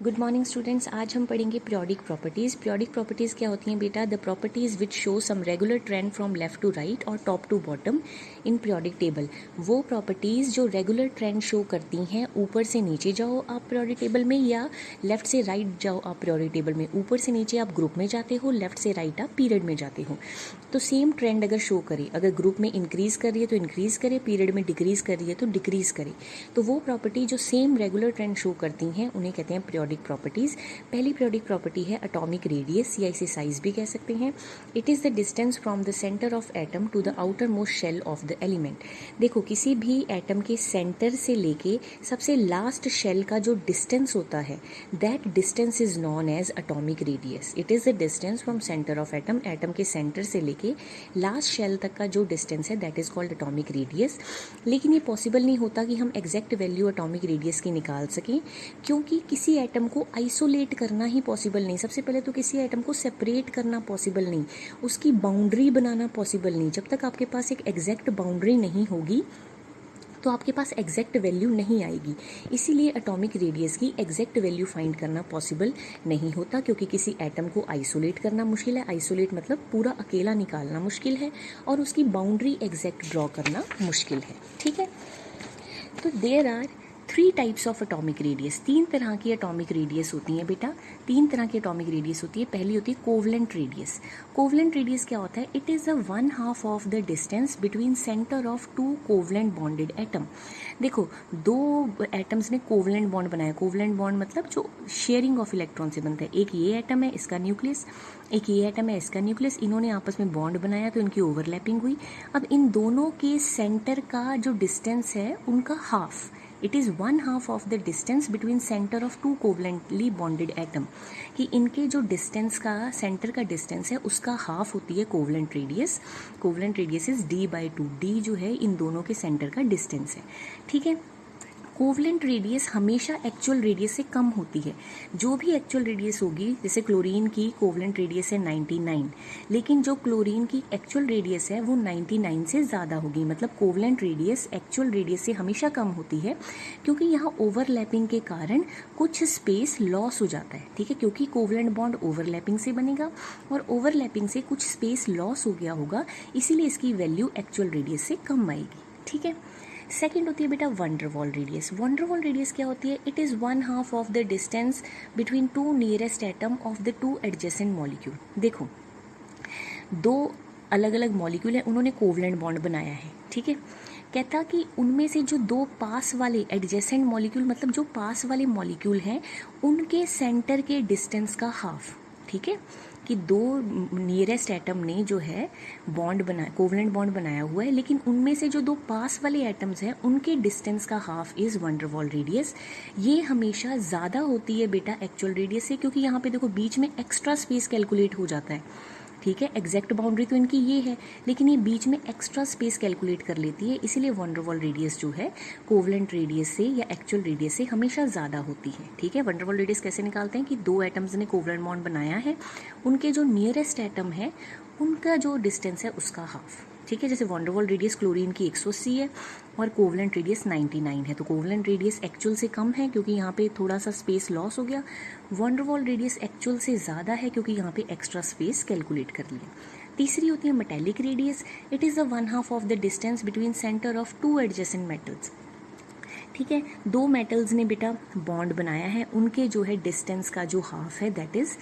Good morning students. आज हम पढ़ेंगे पीरियोडिक प्रॉपर्टीज़। पीरियोडिक प्रॉपर्टीज़ क्या होती हैं बेटा? The properties which show some regular trend from left to right और top to bottom in periodic table. वो प्रॉपर्टीज़ जो रेगुलर ट्रेंड शो करती हैं, ऊपर से नीचे जाओ आप पीरियोडिक टेबल में या लेफ्ट से राइट जाओ आप पीरियोडिक टेबल में। ऊपर से नीचे आप ग्रुप में जाते हो, लेफ्ट से राइट आप पीरियड में जाते हो। तो सेम ट्रेंड अगर शो करे, अगर ग्रुप में इंक्रीज़ कर रही है तो इंक्रीज़ करे, पीरियड में डिक्रीज़ कर रही है तो डिक्रीज़ करे, तो वो प्रॉपर्टी जो सेम रेगुलर ट्रेंड शो करती हैं उन्हें कहते हैं पीरियोडिक प्रॉपर्टीज़। पहली पीरियोडिक प्रॉपर्टी है एटॉमिक रेडियस, या इसे साइज भी कह सकते हैं। It is the distance from the centre of atom to the outermost shell of the element. देखो, किसी भी एटम के सेंटर से लेके सबसे लास्ट शेल का जो डिस्टेंस होता है, that distance is known as atomic radius. It is the distance from centre of atom, atom के सेंटर से लेके लास्ट शेल तक का जो डिस्टेंस है, that is called atomic radius. लेकिन ये पॉसिबल नहीं होता कि हम एग्जैक्ट वैल्यू एटॉमिक रेडियस की निकाल सकें, क्योंकि किसी एटम को आइसोलेट करना ही पॉसिबल नहीं। सबसे पहले तो किसी एटम को सेपरेट करना पॉसिबल नहीं, उसकी बाउंड्री बनाना पॉसिबल नहीं। जब तक आपके पास एक एग्जैक्ट बाउंड्री नहीं होगी तो आपके पास एग्जैक्ट वैल्यू नहीं आएगी। इसीलिए एटॉमिक रेडियस की एग्जैक्ट वैल्यू फाइंड करना पॉसिबल नहीं होता, क्योंकि किसी एटम को आइसोलेट करना मुश्किल है। आइसोलेट मतलब पूरा अकेला निकालना मुश्किल है, और उसकी बाउंड्री एग्जैक्ट ड्रॉ करना मुश्किल है। ठीक है, तो there are 3 types of atomic radius. 3 तरह की एटॉमिक रेडियस होती हैं बेटा। 3 तरह की एटॉमिक रेडियस होती है। पहली होती है कोवलेंट रेडियस। कोवलेंट रेडियस क्या होता है? It is the 1/2 of the distance between centre of 2 covalent bonded atom. देखो, 2 एटम्स ने कोवलेंट बॉन्ड बनाया। कोवलेंट बॉन्ड मतलब जो शेयरिंग ऑफ इलेक्ट्रॉन से बनता है। एक ये एटम है, इसका न्यूक्लियस, एक ये एटम है, इसका न्यूक्लियस। इन्होंने आपस में बॉन्ड बनाया तो इनकी ओवरलैपिंग हुई। अब इन दोनों के सेंटर का जो डिस्टेंस है उनका half, it is 1/2 of the distance between centre of 2 covalently bonded atom. कि इनके जो डिस्टेंस का, सेंटर का डिस्टेंस है, उसका हाफ होती है covalent radius. Covalent radius is d/2। d जो है इन दोनों के सेंटर का डिस्टेंस है। ठीक है, कोवलेंट रेडियस हमेशा एक्चुअल रेडियस से कम होती है। जो भी एक्चुअल रेडियस होगी, जैसे क्लोरीन की कोवलेंट रेडियस है 99, लेकिन जो क्लोरीन की एक्चुअल रेडियस है वो 99 से ज़्यादा होगी। मतलब कोवलेंट रेडियस एक्चुअल रेडियस से हमेशा कम होती है, क्योंकि यहाँ ओवरलैपिंग के कारण कुछ स्पेस लॉस हो जाता है। ठीक है, क्योंकि कोवलेंट बॉन्ड ओवरलैपिंग से बनेगा और ओवरलैपिंग से कुछ स्पेस लॉस हो गया होगा, इसीलिए इसकी वैल्यू एक्चुअल रेडियस से कम आएगी। ठीक है, सेकेंड होती है बेटा वन डर वाल रेडियस। वन डर वाल रेडियस क्या होती है? It is 1/2 of the distance between 2 nearest atom of the 2 adjacent molecule. देखो, 2 अलग अलग मॉलिक्यूल हैं, उन्होंने कोवलेंट बॉन्ड बनाया है। ठीक है, कहता कि उनमें से जो 2 पास वाले एडजेसेंट मॉलिक्यूल, मतलब जो पास वाले मॉलिक्यूल हैं, उनके सेंटर के डिस्टेंस का हाफ। ठीक है, कि 2 नियरेस्ट एटम ने जो है बॉन्ड बनाया, कोवलेंट बॉन्ड बनाया हुआ है, लेकिन उनमें से जो 2 पास वाले एटम्स हैं उनके डिस्टेंस का हाफ इज़ वन डर वाल रेडियस। ये हमेशा ज़्यादा होती है बेटा एक्चुअल रेडियस से, क्योंकि यहाँ पे देखो बीच में एक्स्ट्रा स्पेस कैलकुलेट हो जाता है। ठीक है, एग्जैक्ट बाउंड्री तो इनकी ये है, लेकिन ये बीच में एक्स्ट्रा स्पेस कैलकुलेट कर लेती है, इसीलिए वन डर वाल रेडियस जो है कोवलेंट रेडियस से या एक्चुअल रेडियस से हमेशा ज़्यादा होती है। ठीक है, वन डर वाल रेडियस कैसे निकालते हैं? कि 2 एटम्स ने कोवलेंट बॉन्ड बनाया है, उनके जो नियरेस्ट एटम है उनका जो डिस्टेंस है उसका हाफ। ठीक है, जैसे वन डर वाल रेडियस क्लोरीन की 180 है और कोवलेंट रेडियस 99 है, तो कोवलेंट रेडियस एक्चुअल से कम है क्योंकि यहाँ पे थोड़ा सा स्पेस लॉस हो गया। वन डर वाल रेडियस एक्चुअल से ज़्यादा है क्योंकि यहाँ पे एक्स्ट्रा स्पेस कैलकुलेट कर लिया। तीसरी होती है metallic radius. It is the 1/2 of the distance between centre of 2 adjacent metals. ठीक है, 2 मेटल्स ने बेटा बॉन्ड बनाया है, उनके जो है डिस्टेंस का जो हाफ है, that is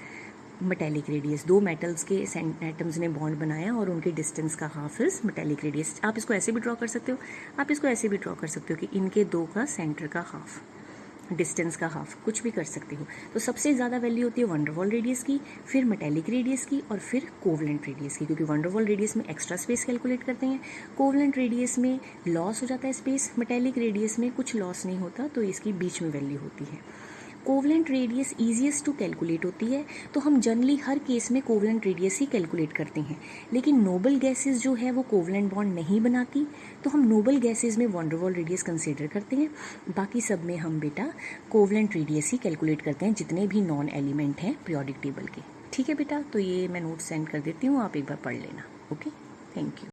metallic radius. 2 metals के एटम्स ने बॉन्ड बनाया और उनके डिस्टेंस का हाफ इज मेटेलिक रेडियस। आप इसको ऐसे भी ड्रॉ कर सकते हो, आप इसको ऐसे भी ड्रॉ कर सकते हो कि इनके 2 का सेंटर का हाफ, डिस्टेंस का हाफ, कुछ भी कर सकते हो। तो सबसे ज़्यादा वैल्यू होती है वन डर वाल रेडियस की, फिर मेटेलिक रेडियस की और फिर कोवलेंट रेडियस की, क्योंकि वन डर वाल रेडियस में एक्स्ट्रा स्पेस कैलकुलेट करते हैं, कोवलेंट रेडियस में लॉस हो जाता है स्पेस, मेटेलिक रेडियस में कुछ लॉस नहीं होता, तो इसकी बीच में वैल्यू होती है। Covalent radius easiest to calculate होती है, तो हम जनरली हर केस में कोवलेंट रेडियस ही कैलकुलेट करते हैं। लेकिन नोबल गैसेस जो है वो कोवलेंट बॉन्ड नहीं बनाती, तो हम नोबल गैसेस में वन डर वाल रेडियस कंसीडर करते हैं। बाकी सब में हम बेटा कोवलेंट रेडियस ही कैलकुलेट करते हैं, जितने भी नॉन एलिमेंट हैं पीरियोडिक टेबल के। ठीक है बेटा, तो ये मैं नोट सेंड कर देती हूँ, आप एक बार पढ़ लेना। Okay, thank you.